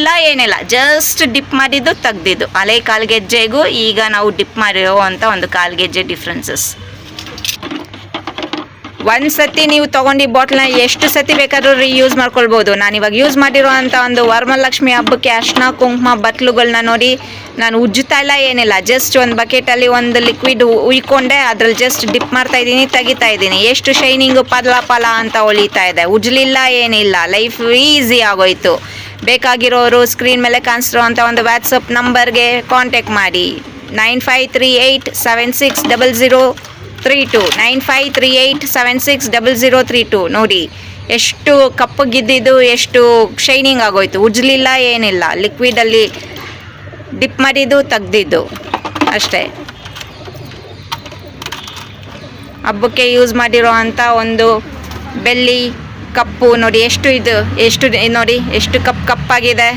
ಇಲ್ಲ ಏನಿಲ್ಲ, just drip ಮಾಡಿದ್ದು ತೆಗ್ದಿದ್ದು. ಹಳೆ ಕಾಲ್ಗೆಜ್ಜೆಗೂ ಈಗ ನಾವು ಡಿಪ್ ಮಾಡಿರೋ ಅಂತ ಒಂದು ಕಾಲ್ಗೆಜ್ಜೆ ಡಿಫ್ರೆನ್ಸಸ್. ಒಂದು ಸತಿ ನೀವು ತೊಗೊಂಡು ಬಾಟ್ಲನ್ನ ಎಷ್ಟು ಸತಿ ಬೇಕಾದ್ರೂ ರೀಯೂಸ್ ಮಾಡ್ಕೊಳ್ಬೋದು. ನಾನು ಇವಾಗ ಯೂಸ್ ಮಾಡಿರೋ ಅಂಥ ಒಂದು ವರಮಹಾಲಕ್ಷ್ಮಿ ಹಬ್ಬಕ್ಕೆ ಅರ್ಶಿನ ಕುಂಕುಮ ಬಟ್ಲುಗಳನ್ನ ನೋಡಿ ನಾನು ಉಜ್ಜುತ್ತಾ ಇಲ್ಲ ಏನಿಲ್ಲ, ಜಸ್ಟ್ ಒಂದು ಬಕೆಟಲ್ಲಿ ಒಂದು ಲಿಕ್ವಿಡ್ ಉಯ್ಕೊಂಡೆ ಅದ್ರಲ್ಲಿ ಜಸ್ಟ್ ಡಿಪ್ ಮಾಡ್ತಾ ಇದ್ದೀನಿ, ತೆಗಿತಾ ಇದ್ದೀನಿ. ಎಷ್ಟು ಶೈನಿಂಗು ಪಲ ಅಂತ ಹೊಳಿತಾ ಇದೆ, ಉಜ್ಲಿಲ್ಲ ಏನಿಲ್ಲ, ಲೈಫ್ ಈಸಿ ಆಗೋಯ್ತು. ಬೇಕಾಗಿರೋರು ಸ್ಕ್ರೀನ್ ಮೇಲೆ ಕಾಣಿಸ್ತಿರೋ ಅಂಥ ಒಂದು ವಾಟ್ಸಪ್ ನಂಬರ್ಗೆ ಕಾಂಟ್ಯಾಕ್ಟ್ ಮಾಡಿ. 9538760032 9538760032. ನೋಡಿ ಎಷ್ಟು ಕಪ್ಪಗಿದ್ದಿದ್ದು ಎಷ್ಟು ಶೈನಿಂಗ್ ಆಗೋಯ್ತು, ಉಜ್ಲಿಲ್ಲ ಏನಿಲ್ಲ, ಲಿಕ್ವಿಡಲ್ಲಿ ಡಿಪ್ ಮಾಡಿದ್ದು ತೆಗ್ದಿದ್ದು ಅಷ್ಟೇ. ಹಬ್ಬಕ್ಕೆ ಯೂಸ್ ಮಾಡಿರೋ ಅಂಥ ಒಂದು ಬೆಳ್ಳಿ ಕಪ್ಪು ನೋಡಿ ಎಷ್ಟು ಇದು, ಎಷ್ಟು ನೋಡಿ ಎಷ್ಟು ಕಪ್ಪಾಗಿದೆ.